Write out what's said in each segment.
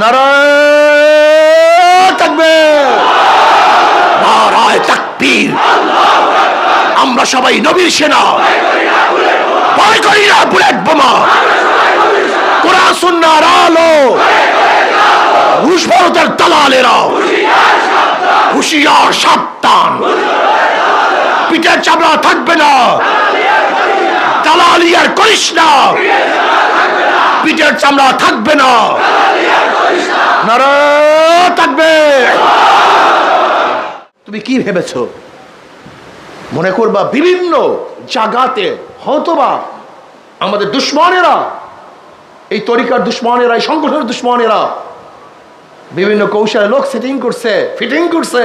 নারায়ে তাকবীর, নারায়ে তাকবীর। আমরা সবাই নবীর সেনা, ভয় করি না বুলেট বোমা। কোরআন সুন্নাহর আলো, রুশ ভারতের দালালেরা হুঁশিয়ার সাবধান। পিঠের চামড়া থাকবে না, দালালি আর করিস না। পিঠের চামড়া থাকবে না। নারায়ে তাকবীর। তুমি কি ভেবেছো? মনে করবা বিভিন্ন জায়গাতে হয়তোবা আমাদের দুশ্মনেরা, এই তরিকার দুশ্মনেরা, এই সংগঠনের দুশ্মনেরা বিভিন্ন কৌশলে লোক সেটিং করছে, ফিটিং করছে।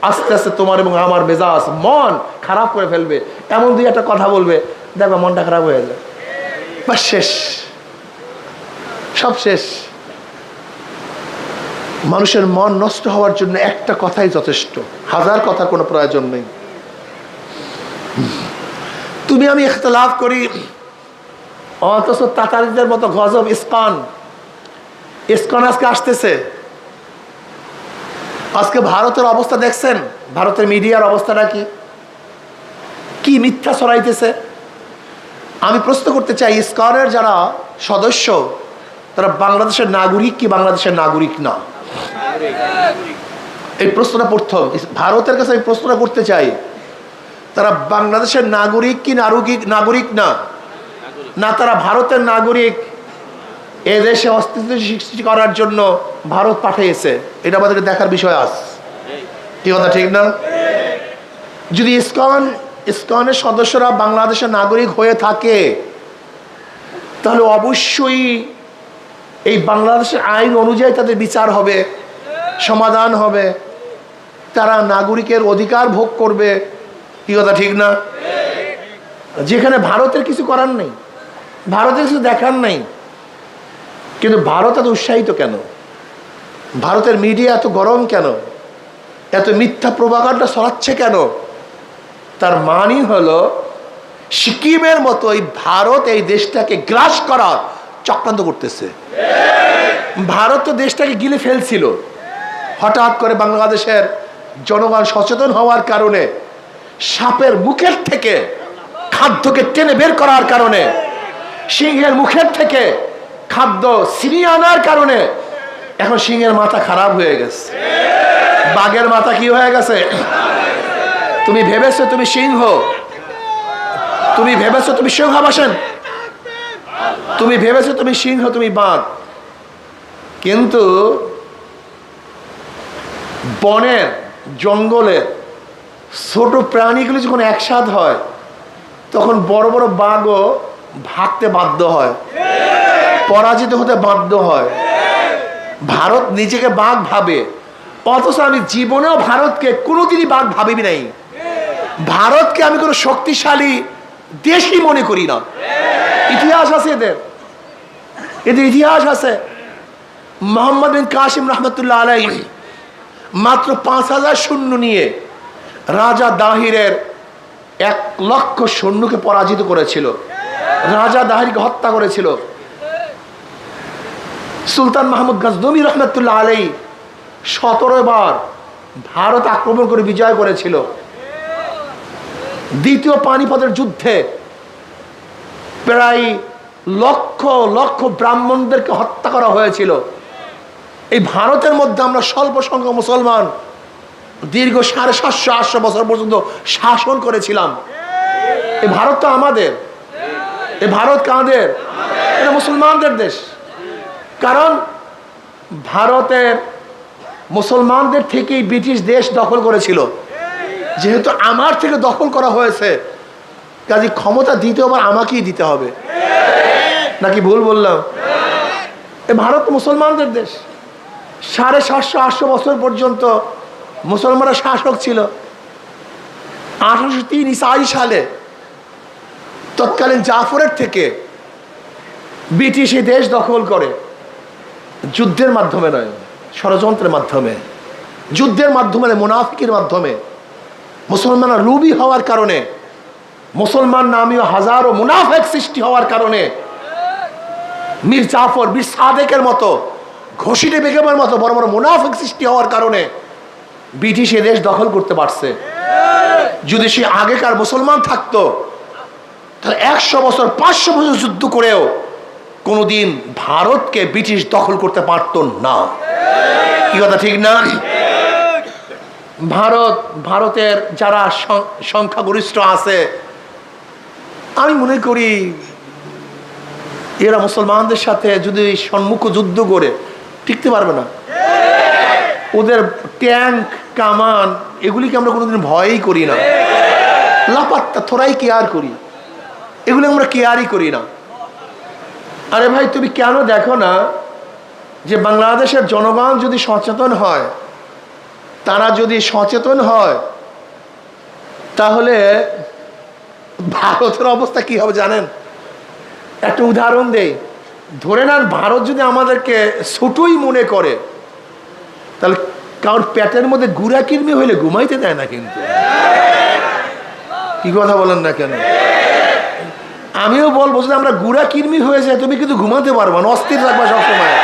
আস্তে আস্তে তোমার এবং আমার মেজাজ, মন খারাপ করে ফেলবে। এমন দুই একটা কথা বলবে, দেখবা মনটা খারাপ হয়ে যায়, বাস শেষ, সব শেষ। মানুষের মন নষ্ট হওয়ার জন্য একটা কথাই যথেষ্ট, হাজার কথা কোনো প্রয়োজন নেই। তুমি আমি ইখতিলাফ করি, অথচ তাতারিদের মতো গজব ইসকন আজকে আসতেছে। আজকে ভারতের অবস্থা দেখছেন, ভারতের মিডিয়ার অবস্থাটা কি মিথ্যা ছড়াইতেছে। আমি প্রশ্ন করতে চাই, ইসকনের যারা সদস্য তারা বাংলাদেশের নাগরিক কি বাংলাদেশের নাগরিক না? এই প্রশ্নটা প্রথম ভারতের কাছে আমি প্রশ্নটা করতে চাই, তারা বাংলাদেশের নাগরিক কি নাগরিক না? না তারা ভারতের নাগরিক, এদেশে অস্তিত্ব সৃষ্টি করার জন্য ভারত পাঠিয়েছে? এটা আমাদেরকে দেখার বিষয় আছে, কি কথা ঠিক না? যদি ইসকনের সদস্যরা বাংলাদেশের নাগরিক হয়ে থাকে, তাহলে অবশ্যই এই বাংলাদেশের আইন অনুযায়ী তাদের বিচার হবে, সমাধান হবে, তারা নাগরিকের অধিকার ভোগ করবে, কি কথা ঠিক না? যেখানে ভারতের কিছু করার নেই, ভারতের কিছু দেখার নেই, কিন্তু ভারত এত উৎসাহিত কেন? ভারতের মিডিয়া এত গরম কেন? এত মিথ্যা প্রোপাগান্ডা ছড়াচ্ছে কেন? তার মানই হলো সিকিমের মতো এই ভারত এই দেশটাকে গ্রাস করার চক্রান্ত করতেছে। ভারত তো দেশটাকে গিলে ফেলছিল, হঠাৎ করে বাংলাদেশের জনগণ সচেতন হওয়ার কারণে, সাপের মুখের থেকে খাদ্যকে টেনে বের করার কারণে, সিংহের মুখের থেকে খাদ্য ছিনিয়ে আনার কারণে এখন সিংহের মাথা খারাপ হয়ে গেছে, বাঘের মাথা কি হয়ে গেছে? তুমি ভেবেছো তুমি সিংহ, তুমি ভেবেছো তুমি সিংহাবাসন, তুমি ভেবেছো তুমি সিংহ, তুমি বাঘ। কিন্তু বনের জঙ্গলের ছোট প্রাণীগুলো যখন একসাথ হয়, তখন বড় বড় বাঘও ভাগতে বাধ্য হয়, পরাজিত হতে বাধ্য হয়। ভারত নিজেকে বাঘ ভাবে, অথচ আমি জীবনেও ভারতকে কোনোদিনই বাঘ ভাবিনি নাই। ভারতকে আমি কোনো শক্তিশালী দেশই মনে করি না। ইতিহাস আছে এদের ইতিহাস আছে। মোহাম্মদ বিন কাসিম রহমতুল্লাহ আলাইহি মাত্র 5000 সৈন্য নিয়ে রাজা দাহিরের 1,00,000 সৈন্যকে পরাজিত করেছিল, রাজা দাহিরকে হত্যা করেছিল। সুলতান মাহমুদ গজনবী রহমতুল্লাহ আলাইহি 17 বার ভারত আক্রমণ করে বিজয় করেছিল। দ্বিতীয় পানিপথের যুদ্ধে প্রায় লক্ষ লক্ষ ব্রাহ্মণদেরকে হত্যা করা হয়েছিল। এই ভারতের মধ্যে আমরা স্বল্প সংখ্যক মুসলমান দীর্ঘ 750-800 বছর পর্যন্ত শাসন করেছিলাম। এই ভারত তো আমাদের, এই ভারত কাদের? এটা মুসলমানদের দেশ। কারণ ভারতের মুসলমানদের থেকেই ব্রিটিশ দেশ দখল করেছিল। যেহেতু আমার থেকে দখল করা হয়েছে, কাজে ক্ষমতা দ্বিতীয়বার আমাকেই দিতে হবে, নাকি ভুল বললাম? এই ভারত মুসলমানদের দেশ। 750-800 বছর পর্যন্ত মুসলমানরা শাসক ছিল। 1803 ঈসাই সালে তৎকালীন জাফরের থেকে ব্রিটিশ এই দেশ দখল করে, যুদ্ধের মাধ্যমে নয়, ষড়যন্ত্রের মাধ্যমে, যুদ্ধের মাধ্যমে, মুনাফিকের মাধ্যমে। মুসলমানরা লুবি হওয়ার কারণে, মুসলমান নামীয় হাজারো মুনাফিক সৃষ্টি হওয়ার কারণে মীর জাফর, মীর সাদেকের মতো ঘষিটে বেগমের মতো বড় বড় মুনাফিক সৃষ্টি হওয়ার কারণে ব্রিটিশ এ দেশ দখল করতে পারছে। যদি সে আগেকার মুসলমান থাকতো তাহলে 100 বছর 500 বছর যুদ্ধ করেও কোনোদিন ভারতকে ব্রিটিশ দখল করতে পারতো না। কি কথা ঠিক না? ভারতের যারা সংখ্যাগরিষ্ঠ আছে, আমি মনে করি এরা মুসলমানদের সাথে যদি সম্মুখ যুদ্ধ করে টিকতে পারবে না। ওদের ট্যাঙ্ক কামান এগুলিকে আমরা কোনোদিন ভয়ই করি না, লাপাত্তা থোড়াই কেয়ার করি, এগুলো আমরা কেয়ারই করি না। আরে ভাই, তুমি কেন দেখো না যে বাংলাদেশের জনগণ যদি সচেতন হয়, তারা যদি সচেতন হয়, তাহলে ভারতের অবস্থা কি হবে জানেন? একটা উদাহরণ দেই, ধরে নেন ভারত যদি আমাদেরকে ছোটই মনে করে, তাহলে কারোর পেটের মধ্যে গুড়া কিরমি হইলে ঘুমাইতে দেয় না। কিন্তু কি কথা বলেন না কেন? আমিও বলবো যদি আমরা গুড়া কিরমি হয়ে যায়, তুমি কিন্তু ঘুমাতে পারবা না, অস্থির থাকবা সবসময়,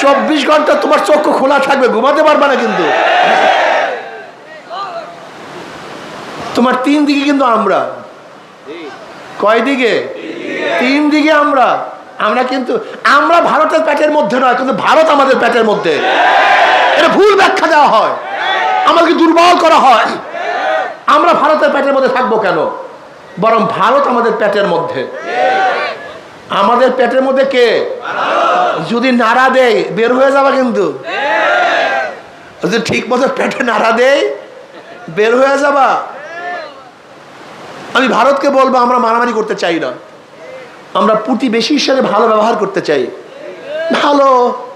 24 ঘন্টা তোমার চক্ষু খোলা থাকবে, ঘুমাতে পারবা না। কিন্তু তোমার 3 দিকে কিন্তু আমরা, কয় দিকে? 3 দিকে আমরা কিন্তু আমরা ভারতের পেটের মধ্যে নয়, কিন্তু ভারত আমাদের পেটের মধ্যে। এটা ভুল ব্যাখ্যা দেওয়া হয়, আমাদেরকে দুর্বল করা হয়। আমরা ভারতের পেটের মধ্যে থাকবো কেন? বরং ভারত আমাদের পেটের মধ্যে। আমাদের পেটের মধ্যে কে? যদি নাড়া দেয় বের হয়ে যাবে, কিন্তু যদি ঠিক মতো পেটে নাড়া দেয় বের হয়ে যাবা। আমি ভারতকে বলবো, আমরা মারামারি করতে চাই না, আমরা প্রতিবেশীর সাথে ভালো ব্যবহার করতে চাই, ভালো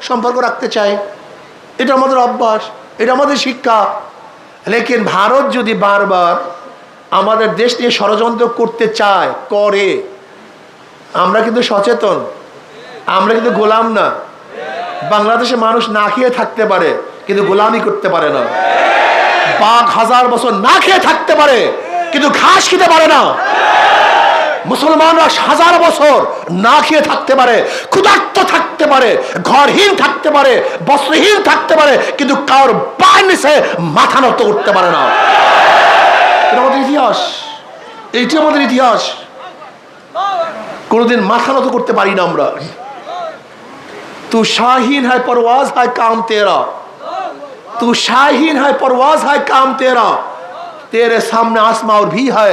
সম্পর্ক রাখতে চাই। এটা আমাদের অভ্যাস, এটা আমাদের শিক্ষা। লেকিন ভারত যদি বারবার আমাদের দেশ নিয়ে ষড়যন্ত্র করতে চায়, করে, আমরা কিন্তু সচেতন, আমরা কিন্তু গোলাম না। বাংলাদেশে মানুষ না খেয়ে থাকতে পারে, কিন্তু গোলামি করতে পারে না। বাঘ 1000 বছর না খেয়ে থাকতে পারে, কিন্তু ঘাস খেতে পারে না। মুসলমানরা 1000 বছর না খেয়ে থাকতে পারে, ক্ষুধার্ত থাকতে পারে, ঘরহীন থাকতে পারে, বস্ত্রহীন থাকতে পারে, কিন্তু কারোর পায়ের নিচে মাথা নত করতে পারে না। এটা আমাদের ইতিহাস, এইটি আমাদের ইতিহাস। কোনোদিন মাথা নত করতে পারি না আমরা। তু শাহিন है परवाज है काम तेरा, तू शाहीन है परवाज है काम तेरा, तेरे सामने आसमां और भी है।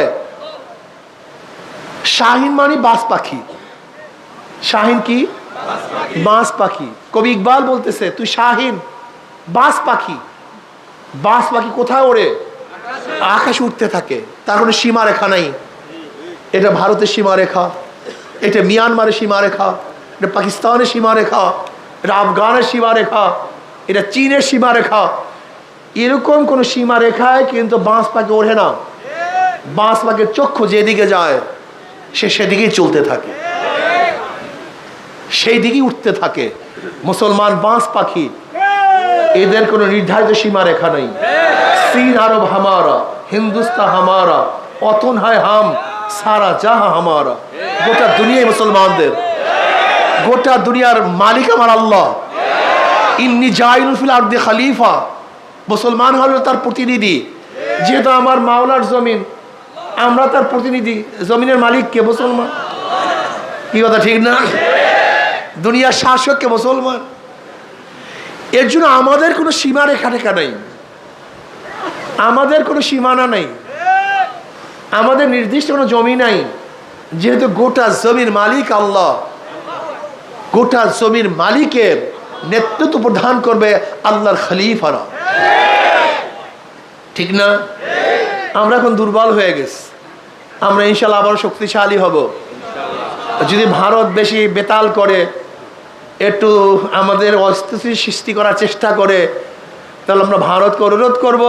শাহিন মানে বাস পাখি। শাহিন কি? বাস পাখি। কবি ইকবাল বলতেছে তুই শাহিন, বাস পাখি। বাস পাখি কোথায় ওড়ে? আকাশে উঠতে থাকে, তার কোনো সীমারেখা নাই। এটা ভারতের সীমারেখা, এটা মিয়ানমারের সীমারেখা, এটা পাকিস্তানের সীমারেখা, এটা আফগানের সীমারেখা, এটা চীনের সীমারেখা। এরকম কোন সীমারেখায় কিন্তু বাঁশ পাখি ওঠে না। বাঁশ পাখির চক্ষু যেদিকে যায় সে সেদিকেই চলতে থাকে, সেই দিকেই উঠতে থাকে। মুসলমান বাঁশ পাখি, এদের কোনো নির্ধারিত সীমারেখা নেই। চীন আরব হামারা, হিন্দুস্তান হামারা, অতন হয় হাম, সারা জাহা হামারা। গোটা দুনিয়ায় মুসলমানদের, গোটা দুনিয়ার মালিক আমার আল্লাহ। ইন্নি জাইলুল ফিল আরদি খলিফা। মুসলমান হলো তার প্রতিনিধি। যেহেতু আমার মাওলার জমিন, আমরা তার প্রতিনিধি। জমিনের মালিক কে? মুসলমান। কি কথা ঠিক না? দুনিয়ার শাসক কে? মুসলমান। এর জন্য আমাদের কোনো সীমারেখা রেখা নেই, আমাদের কোনো সীমানা নেই, আমাদের নির্দিষ্ট কোনো জমি নাই। যেহেতু গোটা জমির মালিক আল্লাহ, গোটা জমির মালিকের নেতৃত্ব প্রদান করবে আল্লাহর খলিফারা। ঠিক না? আমরা এখন দুর্বল হয়ে গেছি, আমরা ইনশাল্লাহ আবার শক্তিশালী হব। যদি ভারত বেশি বেতাল করে, একটু আমাদের অস্থিতিশীল সৃষ্টি করার চেষ্টা করে, তাহলে আমরা ভারতকে অনুরোধ করব,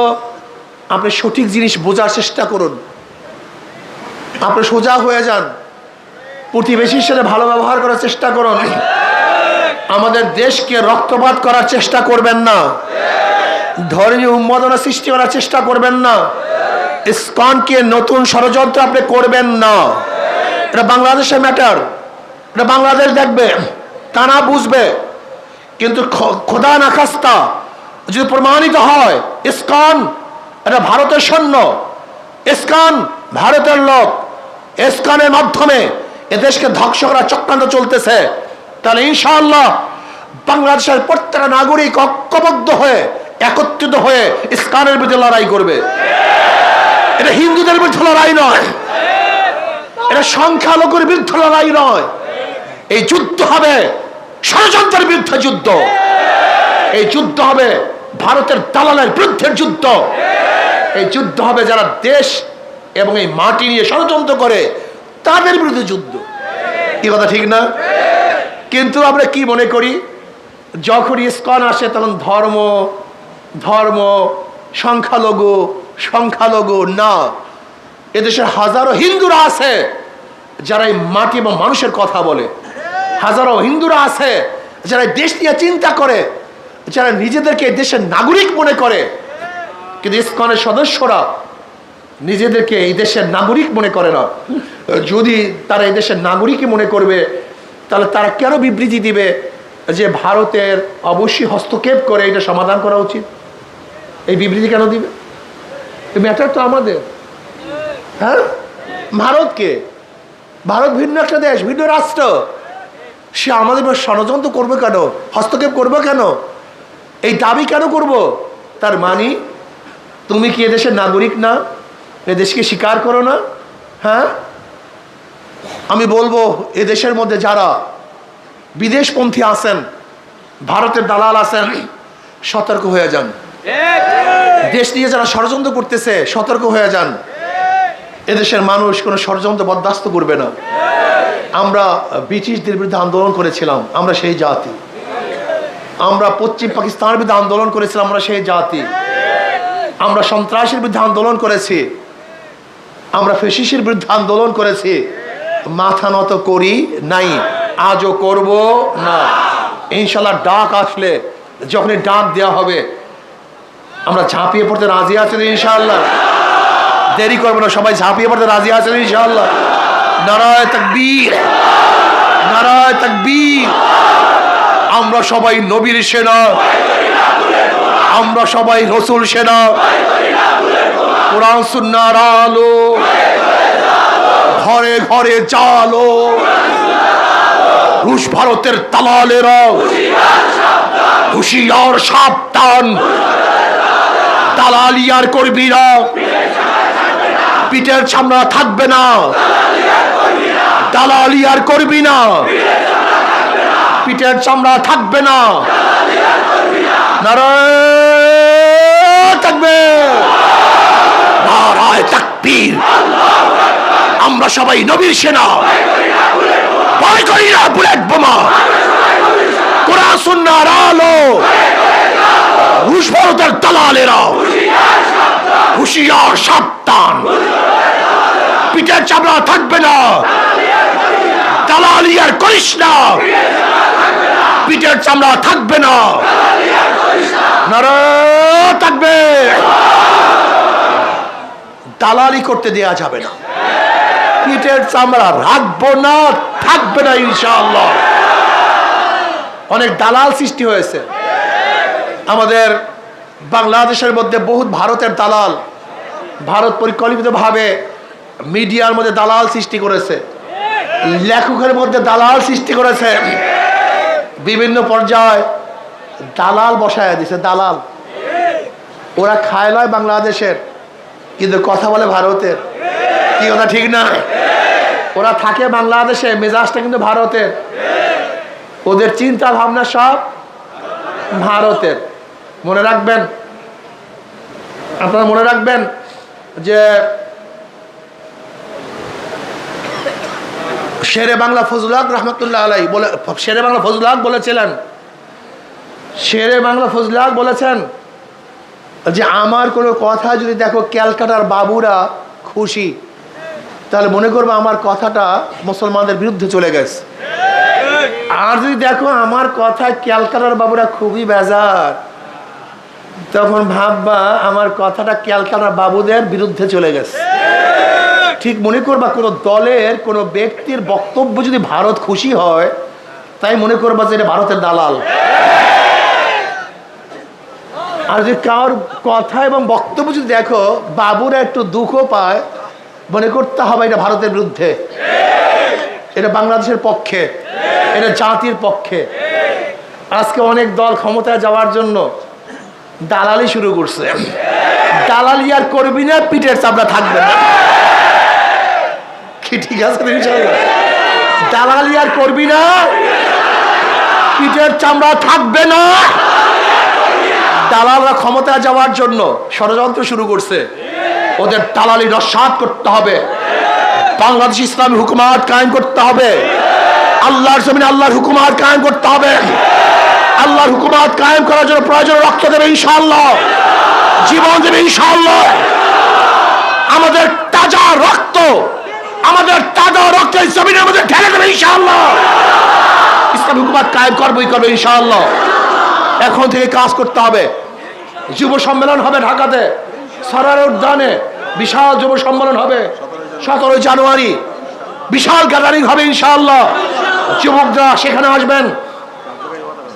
আপনি সঠিক জিনিস বোঝার চেষ্টা করুন, আপনি সোজা হয়ে যান, প্রতিবেশীর সাথে ভালো ব্যবহার করার চেষ্টা করুন। আমাদের দেশকে রক্তপাত করার চেষ্টা করবেন না, ধর্মীয় উন্মাদনা সৃষ্টি করার চেষ্টা করবেন না, ইসকনকে নতুন ষড়যন্ত্র আপনি করবেন না। এটা বাংলাদেশের ম্যাটার, এটা বাংলাদেশ দেখবে, তারা বুঝবে। কিন্তু খোদা না খাস্তা যদি প্রমাণিত হয় ইসকন এটা ভারতের সৈন্য, ইসকন ভারতের লোক, ইসকনের মাধ্যমে এদেশকে ধ্বংস করার চক্রান্ত চলতেছে, তাহলে ইনশাআল্লাহ বাংলাদেশের প্রত্যেকটা নাগরিক ঐক্যবদ্ধ হয়ে একত্রিত হয়ে ইসকনের বিরুদ্ধে লড়াই করবে। এটা হিন্দুদের বিরুদ্ধে লড়াই নয়, এটা সংখ্যালঘুর বিরুদ্ধে লড়াই নয়। এই যুদ্ধ হবে ষড়যন্ত্রের বিরুদ্ধে যুদ্ধ, এই যুদ্ধ হবে ভারতের দালালের বিরুদ্ধে যুদ্ধ, এই যুদ্ধ হবে যারা দেশ এবং এই মাটি নিয়ে ষড়যন্ত্র করে তাদের বিরুদ্ধে যুদ্ধ। কি কথা ঠিক না? কিন্তু আমরা কি মনে করি, যখন ইসকন আসে তখন ধর্ম ধর্ম, সংখ্যালঘু সংখ্যালঘু না। এদেশের হাজারো হিন্দুরা আছে যারা এই মাটি এবং মানুষের কথা বলে, হাজারো হিন্দুরা আছে যারা দেশ নিয়ে চিন্তা করে, যারা নিজেদেরকে দেশের নাগরিক মনে করে। কিন্তু ইসকনের সদস্যরা নিজেদেরকে এই দেশের নাগরিক মনে করে না। যদি তারা এই দেশের নাগরিকই মনে করবে তাহলে তারা কেন বিবৃতি দিবে যে ভারতের অবশ্যই হস্তক্ষেপ করে এটা সমাধান করা উচিত? এই বিবৃতি কেন দিবে? এই ম্যাটার তো আমাদের। হ্যাঁ, ভারতকে, ভারত ভিন্ন একটা দেশ, ভিন্ন রাষ্ট্র, সে আমাদের ষড়যন্ত্র করবে কেন, হস্তক্ষেপ করবে কেন, এই দাবি কেন করব? তার মানে তুমি কি এদেশের নাগরিক না? এদেশকে স্বীকার করো না? হ্যাঁ, আমি বলবো এদেশের মধ্যে যারা বিদেশপন্থী আছেন, ভারতের দালাল আছেন, সতর্ক হয়ে যান। দেশ নিয়ে যারা ষড়যন্ত্র করতেছে সতর্ক হয়ে যান। এদেশের মানুষ কোনো ষড়যন্ত্র বরদাস্ত করবে না। আমরা ব্রিটিশদের বিরুদ্ধে আন্দোলন করেছিলাম, আমরা সেই জাতি। আমরা পশ্চিম পাকিস্তানের বিরুদ্ধে আন্দোলন করেছিলাম, আমরা সেই জাতি। আমরা সন্ত্রাসের বিরুদ্ধে আন্দোলন করেছি, আমরা ফ্যাসিস্টের বিরুদ্ধে আন্দোলন করেছি, মাথা নত করি নাই, আজও করব না। ইনশাল্লাহ ডাক আসলে, যখনই ডাক দেওয়া হবে আমরা ঝাঁপিয়ে পড়তে রাজি আছেন ইনশাআল্লাহ। দেরি করবো না, সবাই ঝাঁপিয়ে পড়তে রাজি আছেন ইনশাআল্লাহ। নারায়ে তাকবীর, নারায়ে তাকবীর। আমরা সবাই নবীর সেনা, আমরা সবাই রসুল সেনা, কোরআন সুন্নাহর আলো, ঘরে ঘরে জালো, রুশ ভারতের দালালেরা হুঁশিয়ার সাবধান। দালালি আর করবি না, পিঠের চামড়া থাকবে না। দালালি আর করবি না, পিঠের চামড়া থাকবে না। নারায়ে তাকবীর, নারায়ে তাকবীর। আমরা সবাই নবীর সেনা, ভয় করি না বুলেট বোমা। কোরআন সুন্নাহর আলো, রুশ ভারতের দালালেরা হুঁশিয়ার সাবধান। পিঠের চামড়া থাকবে না, দালালি আর করিস না, পিঠের চামড়া থাকবে না। নারায়ে তাকবীর। দালালি করতে দেয়া যাবে না, পিঠের চামড়া রাখবো না, থাকবে না ইনশাআল্লাহ। অনেক দালাল সৃষ্টি হয়েছে আমাদের বাংলাদেশের মধ্যে, বহুত ভারতের দালাল। ভারত পরিকল্পিতভাবে মিডিয়ার মধ্যে দালাল সৃষ্টি করেছে, লেখকের মধ্যে দালাল সৃষ্টি করেছে, বিভিন্ন পর্যায়ে দালাল বসায় দিছে। দালাল ওরা খায় লয় বাংলাদেশের, কিন্তু কথা বলে ভারতের। কি কথা ঠিক না? ওরা থাকে বাংলাদেশে, মেজাজটা কিন্তু ভারতের। ওদের চিন্তা ভাবনা সব ভারতের। মনে রাখবেন, আপনারা মনে রাখবেন যে শেরে বাংলা ফজলুল হক রহমতুল্লাহ আলাইহি বলে, শেরে বাংলা ফজলুল হক বলেছিলেন, শেরে বাংলা ফজলুল হক বলেছেন যে আমার কোনো কথা যদি দেখো ক্যালকাটার বাবুরা খুশি, তাহলে মনে করবো আমার কথাটা মুসলমানদের বিরুদ্ধে চলে গেছে। আর যদি দেখো আমার কথা ক্যালকাটার বাবুরা খুবই বেজার, তখন ভাববা আমার কথাটা ক্যালকাটার বাবুদের বিরুদ্ধে চলে গেছে। ঠিক মনে করবা কোনো দলের কোনো ব্যক্তির বক্তব্য যদি ভারত খুশি হয়, তাই মনে করবা যে এটা ভারতের দালাল। আর যদি কারোর কথা এবং বক্তব্য যদি দেখো বাবুরা একটু দুঃখ পায়, মনে করতে হবে এটা ভারতের বিরুদ্ধে, এটা বাংলাদেশের পক্ষে, এটা জাতির পক্ষে। আজকে অনেক দল ক্ষমতায় যাওয়ার জন্য দালালি শুরু করছে। দালালি আর করবি না, পিঠের চামড়া থাকবে না। কি ঠিক আছে? দালালি আর করবি না, পিঠের চামড়া থাকবে না। দালালরা ক্ষমতায় যাওয়ার জন্য ষড়যন্ত্র শুরু করছে। ওদের দালালি নস্যাৎ করতে হবে। বাংলাদেশ ইসলামী হুকুমাত কায়েম করতে হবে। আল্লাহর জমিনে আল্লাহর হুকুমাত কায়েম করতে হবে। আল্লাহর হুকুমাত কায়েম করার জন্য প্রয়োজন রক্ত দেবে ইনশাআল্লাহ, জীবন দেবে ইনশাআল্লাহ। আমাদের তাজা রক্ত, আমাদের তাজা রক্তের জমিনে আমাদের ঢেলে দেবে ইনশাআল্লাহ। ইসলামী হুকুমাত কায়েম করবই করবে ইনশাআল্লাহ। এখন থেকে কাজ করতে হবে। যুব সম্মেলন হবে ঢাকাতে, সরার উদ্যানে বিশাল যুব সম্মেলন হবে 17 জানুয়ারি। বিশাল গ্যাদারিং হবে ইনশাআল্লাহ। যুবকরা সেখানে আসবেন।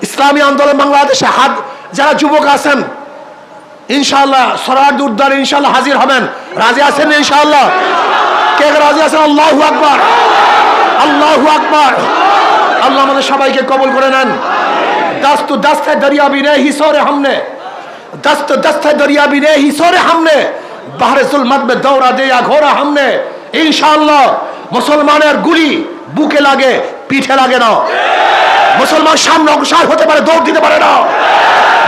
ইসলামী আন্দোলন বাংলাদেশে হাত যারা যুবক আছেন ইনশাআল্লাহ সরার উদ্যানে ইনশাআল্লাহ হাজির হবেন। রাজি আছেন ইনশাআল্লাহ? কে রাজি আছেন? আল্লাহু আকবার, আল্লাহু আকবার। আল্লাহ আমাদের সবাইকে কবুল করে নেন। दस्त दस्त है दरिया भी ने हिसोरे हमने, दस्त दस्त है दरिया भी ने हिसोरे हमने, बाहर जुल्मत में दौड़ा दिया घोड़ा हमने। इंशाअल्लाह मुसलमाনের গুলি বুকে লাগে, পিঠে লাগে না। মুসলমান সামনে অগ্রসর হতে পারে, দৌড় দিতে পারে না।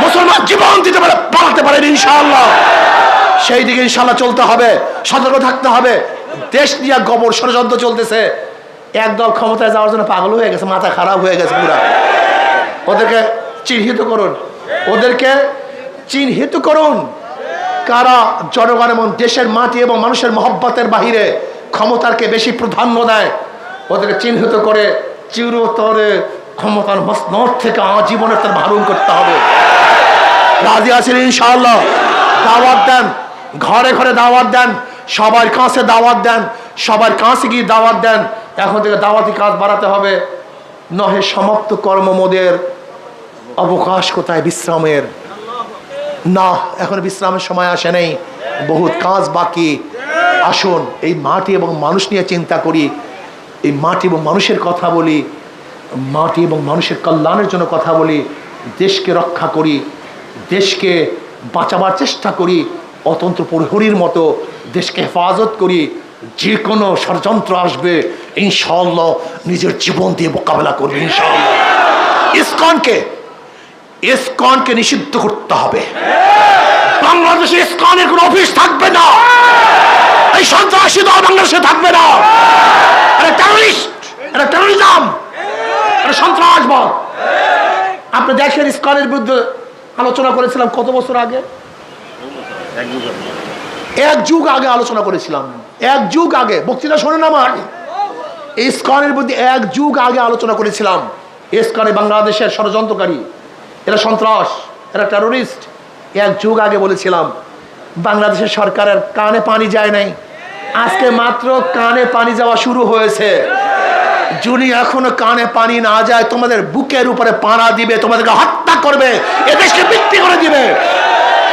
মুসলমান জীবন দিতে পারে, পালাতে পারে ইনশাআল্লাহ। সেই দিকে ইনশাআল্লাহ চলতে হবে, সতর্ক থাকতে হবে। দেশ নিয়ে গোবর ষড়যন্ত্র চলতেছে। একদল ক্ষমতায় যাওয়ার জন্য পাগল হয়ে গেছে, মাথা খারাপ হয়ে গেছে পুরা। ওদেরকে চিহ্নিত করুন, ওদেরকে চিহ্নিত করুন কারা জনগণ এবং দেশের মাটি এবং মানুষের মহব্বতের বাহিরে ক্ষমতাকে বেশি প্রাধান্য দেয়। ওদেরকে চিহ্নিত করে চিরতরে ক্ষমতার মসনদ থেকে আজীবনের তার মাহরুম করতে হবে। রাজি আছেন ইনশাআল্লাহ? দাওয়াত দেন, ঘরে ঘরে দাওয়াত দেন, সবার কাছে দাওয়াত দেন, সবার কাছে গিয়ে দাওয়াত দেন। এখন থেকে দাওয়াতি কাজ বাড়াতে হবে। নহে সমাপ্ত কর্মমোদের অবকাশ কোথায় বিশ্রামের? না, এখন বিশ্রামের সময় আসে নেই, বহুত কাজ বাকি। আসুন এই মাটি এবং মানুষ নিয়ে চিন্তা করি, এই মাটি এবং মানুষের কথা বলি, মাটি এবং মানুষের কল্যাণের জন্য কথা বলি, দেশকে রক্ষা করি, দেশকে বাঁচাবার চেষ্টা করি, অতন্ত্র প্রহরীর মতো দেশকে হেফাজত করি। যে কোনো ষড়যন্ত্র আসবে ইনশাআল্লাহ নিজের জীবন দিয়ে মোকাবেলা করবে ইনশাআল্লাহ। ইসকনকে নিষিদ্ধ করতে হবে। বাংলাদেশে ইসকনের কোনো অফিস থাকবে না। এই সন্ত্রাসী দল বাংলাদেশে থাকবে না। এটা টেররিস্ট, এটা টেররিজম, এটা সন্ত্রাসবাদ। আপনি দেখেন ইসকনের বিরুদ্ধে আলোচনা করেছিলাম কত বছর আগে? এক যুগ আগে আলোচনা করেছিলাম, এক যুগ আগে। বক্তৃতা শোনেন আমার। ইসকনের বিরুদ্ধে এক যুগ আগে আলোচনা করেছিলাম। ইসকনে বাংলাদেশের ষড়যন্ত্রকারী, এরা সন্ত্রাস, এরা টেররিস্ট। এক যুগ আগে বলেছিলাম। বাংলাদেশের সরকারের কানে পানি যায় নাই, আজকে মাত্র কানে পানি যাওয়া শুরু হয়েছে। যদি এখনো কানে পানি না যায় তোমাদের বুকের উপরে পানা দিবে, তোমাদেরকে হত্যা করবে, এদেশকে বিক্রি করে দিবে,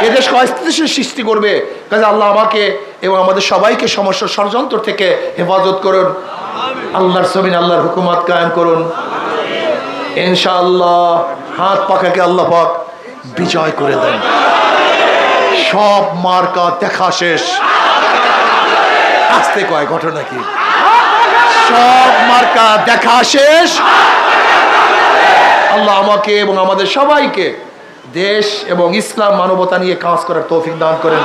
এদেশকে অস্থিতিশীল সৃষ্টি করবে। কাজে আল্লাহ আমাকে এবং আমাদের সবাইকে সমস্ত ষড়যন্ত্র থেকে হেফাজত করুন। আল্লাহর জমিনে আল্লাহর হুকুমত কায়েম করুন ইনশাআল্লাহ। হাত পাখাকে আল্লাহ পাক বিজয় করে দেন। সব মার্কা দেখা শেষ। আস্তে কয় ঘটনা কি? সব মার্কা দেখা শেষ। আল্লাহ আমাকে এবং আমাদের সবাইকে দেশ এবং ইসলাম মানবতা নিয়ে কাজ করার তৌফিক দান করেন।